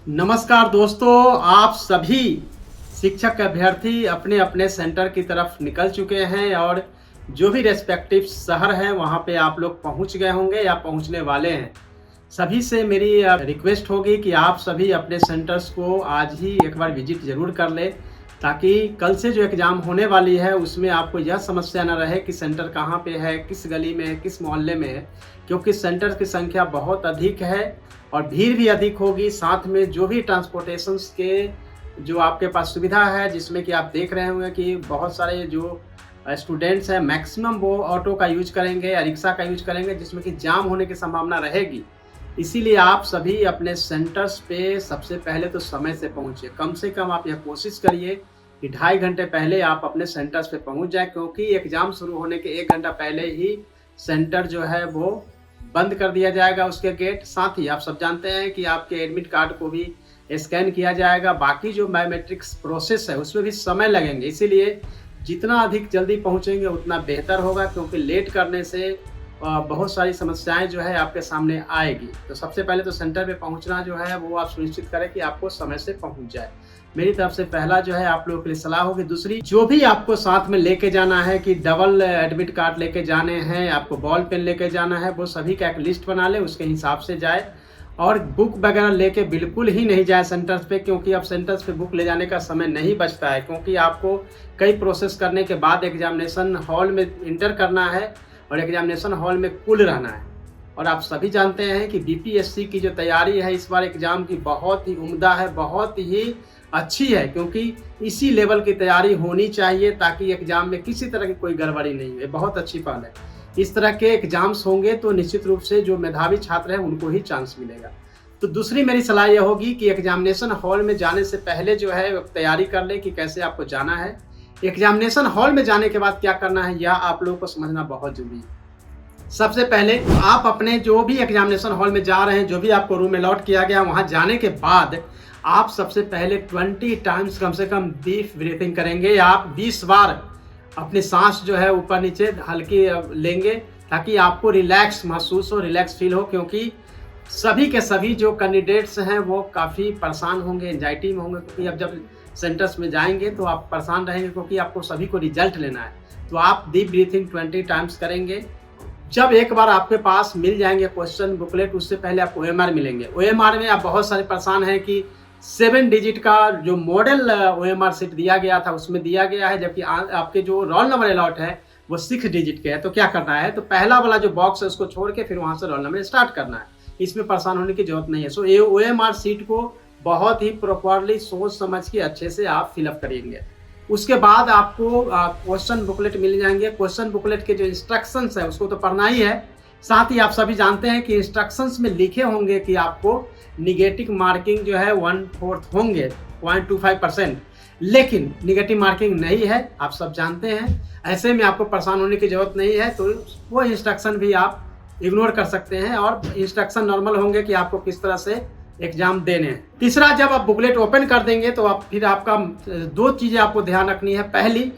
नमस्कार दोस्तों, आप सभी शिक्षक अभ्यर्थी अपने अपने सेंटर की तरफ निकल चुके हैं और जो भी रेस्पेक्टिव शहर है वहाँ पे आप लोग पहुँच गए होंगे या पहुँचने वाले हैं। सभी से मेरी रिक्वेस्ट होगी कि आप सभी अपने सेंटर्स को आज ही एक बार विजिट ज़रूर कर लें, ताकि कल से जो एग्ज़ाम होने वाली है उसमें आपको यह समस्या न रहे कि सेंटर कहाँ पे है, किस गली में है, किस मोहल्ले में है, क्योंकि सेंटर की संख्या बहुत अधिक है और भीड़ भी अधिक होगी। साथ में जो भी ट्रांसपोर्टेशंस के जो आपके पास सुविधा है, जिसमें कि आप देख रहे होंगे कि बहुत सारे जो स्टूडेंट्स हैं मैक्सिमम वो ऑटो का यूज करेंगे या रिक्शा का यूज करेंगे, जिसमें कि जाम होने की संभावना रहेगी। इसीलिए आप सभी अपने सेंटर्स पे सबसे पहले तो समय से पहुँचिए। कम से कम आप यह कोशिश करिए कि 2.5 घंटे पहले आप अपने सेंटर्स पे पहुँच जाएँ, क्योंकि एग्ज़ाम शुरू होने के 1 घंटा पहले ही सेंटर जो है वो बंद कर दिया जाएगा, उसके गेट। साथ ही आप सब जानते हैं कि आपके एडमिट कार्ड को भी स्कैन किया जाएगा। बाकी जो बायोमेट्रिक्स प्रोसेस है उसमें भी समय लगेंगे, इसीलिए जितना अधिक जल्दी पहुंचेंगे उतना बेहतर होगा, क्योंकि लेट करने से बहुत सारी समस्याएं जो है आपके सामने आएगी। तो सबसे पहले तो सेंटर पे पहुंचना जो है वो आप सुनिश्चित करें कि आपको समय से पहुंच जाए। मेरी तरफ से पहला जो है आप लोगों के लिए सलाह होगी। दूसरी, जो भी आपको साथ में लेके जाना है कि डबल एडमिट कार्ड लेके जाने हैं, आपको बॉल पेन लेके जाना है, वो सभी का एक लिस्ट बना ले, उसके हिसाब से जाए। और बुक वगैरह लेके बिल्कुल ही नहीं जाए सेंटर्स पे, क्योंकि अब सेंटर्स पे बुक ले जाने का समय नहीं बचता है, क्योंकि आपको कई प्रोसेस करने के बाद एग्जामिनेशन हॉल में इंटर करना है और एग्जामिनेशन हॉल में कुल रहना है। और आप सभी जानते हैं कि बीपीएससी की जो तैयारी है इस बार एग्ज़ाम की बहुत ही उम्दा है, बहुत ही अच्छी है, क्योंकि इसी लेवल की तैयारी होनी चाहिए ताकि एग्ज़ाम में किसी तरह की कोई गड़बड़ी नहीं है। बहुत अच्छी पहल है। इस तरह के एग्ज़ाम्स होंगे तो निश्चित रूप से जो मेधावी छात्र हैं उनको ही चांस मिलेगा। तो दूसरी मेरी सलाह यह होगी कि एग्जामिनेशन हॉल में जाने से पहले जो है तैयारी कर लें कि कैसे आपको जाना है। एग्जामिनेशन हॉल में जाने के बाद क्या करना है यह आप लोगों को समझना बहुत जरूरी है। सबसे पहले आप अपने जो भी एग्जामिनेशन हॉल में जा रहे हैं, जो भी आपको रूम अलॉट किया गया, वहाँ जाने के बाद आप सबसे पहले 20 टाइम्स कम से कम डीप ब्रीथिंग करेंगे। आप 20 बार अपनी सांस जो है ऊपर नीचे हल्की लेंगे, ताकि आपको रिलैक्स महसूस हो, रिलैक्स फील हो, क्योंकि सभी के सभी जो कैंडिडेट्स हैं वो काफ़ी परेशान होंगे, एंजाइटी में होंगे, क्योंकि अब जब सेंटर्स में जाएंगे तो आप परेशान रहेंगे, क्योंकि आपको सभी को रिजल्ट लेना है। तो आप डीप ब्रीथिंग 20 टाइम्स करेंगे। जब एक बार आपके पास मिल जाएंगे क्वेश्चन बुकलेट, उससे पहले आपको OMR मिलेंगे। OMR में आप बहुत सारे परेशान हैं कि 7 डिजिट का जो मॉडल OMR सीट दिया गया था उसमें दिया गया है, जबकि आपके जो रोल नंबर अलॉट है वो 6 डिजिट के है। तो क्या करना है, तो पहला वाला जो बॉक्स है उसको छोड़ के फिर वहाँ से रोल नंबर स्टार्ट करना है। इसमें परेशान होने की जरूरत नहीं है। सो ये OMR सीट को बहुत ही प्रॉपरली सोच समझ के अच्छे से आप फिलअप करेंगे। उसके बाद आपको क्वेश्चन बुकलेट मिल जाएंगे। क्वेश्चन बुकलेट के जो इंस्ट्रक्शंस है उसको तो पढ़ना ही है। साथ ही आप सभी जानते हैं कि इंस्ट्रक्शंस में लिखे होंगे कि आपको निगेटिव मार्किंग जो है 1/4 होंगे, 0.25%, लेकिन निगेटिव मार्किंग नहीं है, आप सब जानते हैं। ऐसे में आपको परेशान होने की जरूरत नहीं है, तो वो इंस्ट्रक्शन भी आप इग्नोर कर सकते हैं और इंस्ट्रक्शन नॉर्मल होंगे कि आपको किस तरह से एग्जाम देने हैं। तीसरा, जब आप बुकलेट ओपन कर देंगे तो आप फिर आपका 2 चीज़ें आपको ध्यान रखनी है। पहली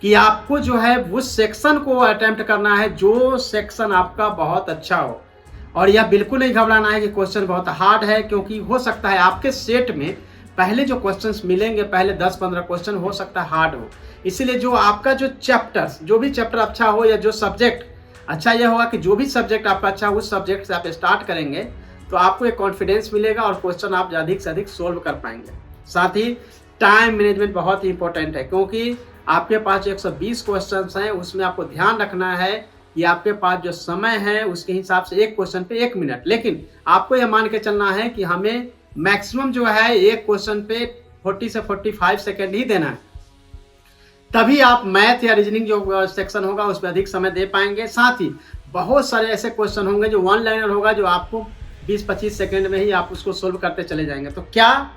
कि आपको जो है उस सेक्शन को अटेम्प्ट करना है जो सेक्शन आपका बहुत अच्छा हो, और यह बिल्कुल नहीं घबराना है कि क्वेश्चन बहुत हार्ड है, क्योंकि हो सकता है आपके सेट में पहले जो क्वेश्चंस मिलेंगे, पहले 10-15 क्वेश्चन हो सकता है हार्ड हो। इसलिए जो आपका जो चैप्टर्स, जो भी चैप्टर अच्छा हो या जो सब्जेक्ट अच्छा, यह होगा कि जो भी सब्जेक्ट आपका अच्छा हो उस सब्जेक्ट से आप स्टार्ट करेंगे तो आपको एक कॉन्फिडेंस मिलेगा और क्वेश्चन आप अधिक से अधिक सोल्व कर पाएंगे। साथ ही टाइम मैनेजमेंट बहुत ही इंपॉर्टेंट है, क्योंकि आपके पास जो 120 क्वेश्चंस हैं उसमें आपको ध्यान रखना है कि आपके पास जो समय है उसके हिसाब से एक क्वेश्चन पे 1 मिनट, लेकिन आपको यह मान के चलना है कि हमें मैक्सिमम जो है एक क्वेश्चन पे 40 से 45 सेकेंड ही देना है। तभी आप मैथ या रीजनिंग जो सेक्शन होगा उस पर अधिक समय दे पाएंगे। साथ ही बहुत सारे ऐसे क्वेश्चन होंगे जो 1 लाइनर होगा, जो आपको 20-25 सेकेंड में ही आप उसको सोल्व करते चले जाएंगे। तो क्या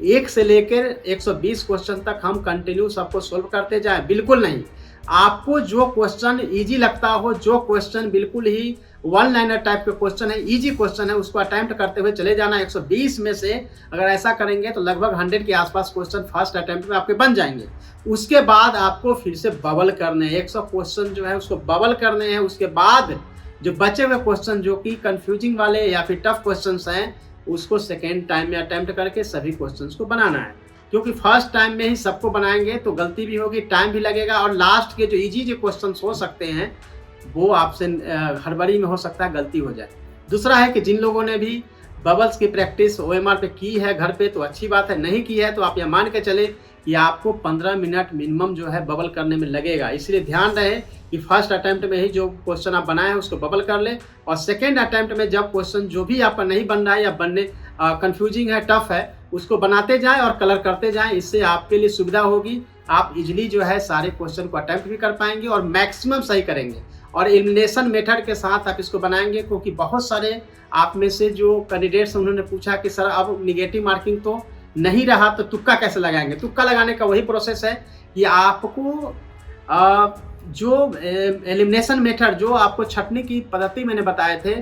1 से लेकर 120 क्वेश्चन तक हम कंटिन्यू सबको सोल्व करते जाएं? बिल्कुल नहीं। आपको जो क्वेश्चन इजी लगता हो, जो क्वेश्चन बिल्कुल ही 1 लाइनर टाइप के क्वेश्चन है, इजी क्वेश्चन है, उसको अटेम्प्ट करते हुए चले जाना। 120 में से अगर ऐसा करेंगे तो लगभग 100 के आसपास क्वेश्चन फर्स्ट अटेम्प्ट में आपके बन जाएंगे। उसके बाद आपको फिर से बबल करने हैं, 100 क्वेश्चन जो है उसको बबल करने हैं। उसके बाद जो बचे हुए क्वेश्चन जो कि कंफ्यूजिंग वाले या फिर टफ क्वेश्चंस हैं उसको सेकेंड टाइम में अटेम्प्ट करके सभी क्वेश्चंस को बनाना है, क्योंकि फर्स्ट टाइम में ही सबको बनाएंगे तो गलती भी होगी, टाइम भी लगेगा, और लास्ट के जो इजी जो क्वेश्चंस हो सकते हैं वो आपसे हड़बड़ी में हो सकता है गलती हो जाए। दूसरा है कि जिन लोगों ने भी बबल्स की प्रैक्टिस OMR पे की है घर पे तो अच्छी बात है, नहीं की है तो आप यह मान के चले कि आपको 15 मिनट मिनिमम जो है बबल करने में लगेगा। इसलिए ध्यान रहे कि फर्स्ट अटेम्प्ट में ही जो क्वेश्चन आप बनाए हैं उसको बबल कर ले, और सेकेंड अटेम्प्ट में जब क्वेश्चन जो भी आपका नहीं बन रहा है या बनने कंफ्यूजिंग है, टफ है, उसको बनाते जाएं और कलर करते जाएं। इससे आपके लिए सुविधा होगी, आप इजीली जो है सारे क्वेश्चन को अटेम्प्ट भी कर पाएंगे और मैक्सिमम सही करेंगे। और एलिमिनेशन मेथड के साथ आप इसको बनाएंगे, क्योंकि बहुत सारे आप में से जो कैंडिडेट्स उन्होंने पूछा कि सर अब निगेटिव मार्किंग तो नहीं रहा तो तुक्का कैसे लगाएंगे। तुक्का लगाने का वही प्रोसेस है कि आपको जो एलिमिनेशन मेथड जो आपको छटने की पद्धति मैंने बताए थे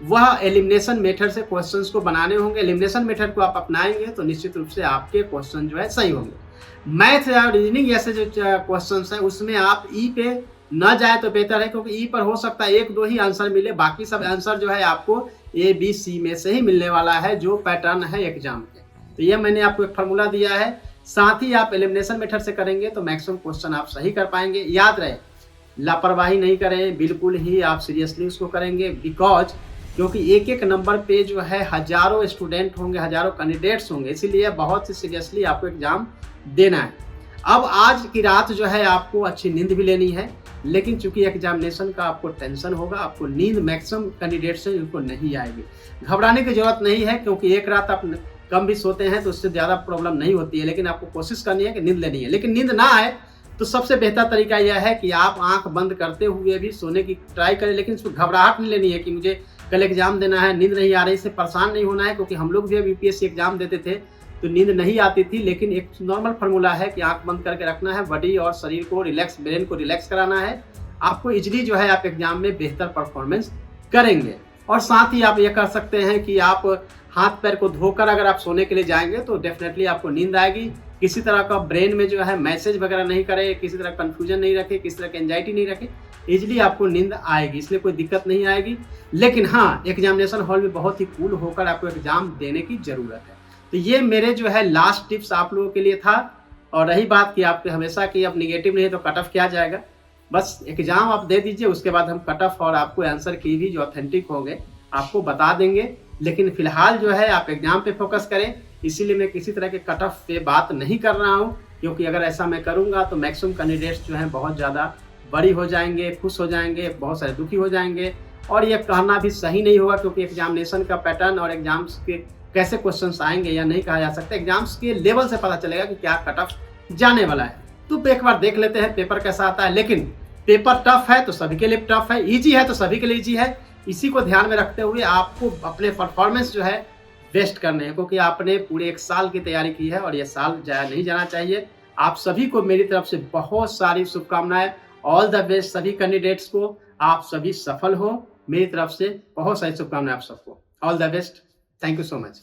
वह एलिमिनेशन मेथड से क्वेश्चंस को बनाने होंगे। एलिमिनेशन मेथड को आप अपनाएंगे तो निश्चित रूप से आपके क्वेश्चन जो है सही होंगे। मैथ या रीजनिंग जैसे जो क्वेश्चंस हैं उसमें आप ई पे न जाए तो बेहतर है, क्योंकि ई पर हो सकता है 1-2 ही आंसर मिले, बाकी सब आंसर जो है आपको ABC में से ही मिलने वाला है जो पैटर्न है एग्जाम के। तो ये मैंने आपको एक फार्मूला दिया है, साथ ही आप एलिमिनेशन मेथड से करेंगे तो मैक्सिमम क्वेश्चन आप सही कर पाएंगे। याद रहे लापरवाही नहीं करें, बिल्कुल ही आप सीरियसली उसको करेंगे, क्योंकि एक एक नंबर पे जो है हजारों स्टूडेंट होंगे, हजारों कैंडिडेट्स होंगे, इसीलिए बहुत ही सीरियसली आपको एग्जाम देना है। अब आज की रात जो है आपको अच्छी नींद भी लेनी है, लेकिन चूंकि एग्जामिनेशन का आपको टेंशन होगा, आपको नींद मैक्सिमम कैंडिडेट से उनको नहीं आएगी। घबराने की जरूरत नहीं है, क्योंकि एक रात आप कम भी सोते हैं तो उससे ज़्यादा प्रॉब्लम नहीं होती है, लेकिन आपको कोशिश करनी है कि नींद लेनी है। लेकिन नींद ना आए तो सबसे बेहतर तरीका यह है कि आप आंख बंद करते हुए भी सोने की ट्राई करें, लेकिन इसको घबराहट नहीं लेनी है कि मुझे कल एग्जाम देना है, नींद नहीं आ रही, इससे परेशान नहीं होना है। क्योंकि हम लोग भी UPSC एग्जाम देते थे तो नींद नहीं आती थी, लेकिन एक नॉर्मल फार्मूला है कि आंख बंद करके रखना है, बॉडी और शरीर को रिलैक्स, ब्रेन को रिलैक्स कराना है, आपको इजीली जो है आप एग्जाम में बेहतर परफॉर्मेंस करेंगे। और साथ ही आप ये कर सकते हैं कि आप हाथ पैर को धोकर अगर आप सोने के लिए जाएंगे तो डेफिनेटली आपको नींद आएगी। किसी तरह का ब्रेन में जो है मैसेज वगैरह नहीं करे, किसी तरह कंफ्यूजन नहीं रखे, किसी तरह की एंजाइटी नहीं रखे, इजीली आपको नींद आएगी, इसलिए कोई दिक्कत नहीं आएगी। लेकिन हाँ, एग्जामिनेशन हॉल में बहुत ही कूल होकर आपको एग्जाम देने की जरूरत है। तो ये मेरे जो है लास्ट टिप्स आप लोगों के लिए था। और रही बात कि आपके हमेशा की अब निगेटिव नहीं तो कट ऑफ क्या जाएगा, बस एग्जाम आप दे दीजिए, उसके बाद हम कट ऑफ और आपको आंसर की भी जो ऑथेंटिक होंगे आपको बता देंगे। लेकिन फिलहाल जो है आप एग्जाम पे फोकस करें, इसीलिए मैं किसी तरह के कट ऑफ पे बात नहीं कर रहा हूँ, क्योंकि अगर ऐसा मैं करूँगा तो मैक्सिमम कैंडिडेट्स जो हैं बहुत ज़्यादा बड़ी हो जाएंगे, खुश हो जाएंगे, बहुत सारे दुखी हो जाएंगे। और ये कहना भी सही नहीं होगा, क्योंकि एग्जामिनेशन का पैटर्न और एग्जाम्स के कैसे क्वेश्चंस आएंगे या नहीं कहा जा सकता। एग्जाम्स के लेवल से पता चलेगा कि क्या कट ऑफ जाने वाला है। तो एक बार देख लेते हैं पेपर कैसा आता है। लेकिन पेपर टफ है तो सभी के लिए टफ है, ईजी है तो सभी के लिए ईजी है। इसी को ध्यान में रखते हुए आपको अपने परफॉर्मेंस जो है बेस्ट करने हैं, क्योंकि आपने पूरे 1 साल की तैयारी की है और ये साल जाया नहीं जाना चाहिए। आप सभी को मेरी तरफ से बहुत सारी शुभकामनाएं। ऑल द बेस्ट सभी कैंडिडेट्स को, आप सभी सफल हो। मेरी तरफ से बहुत सारी शुभकामनाएं आप सबको। All the best, thank you so much.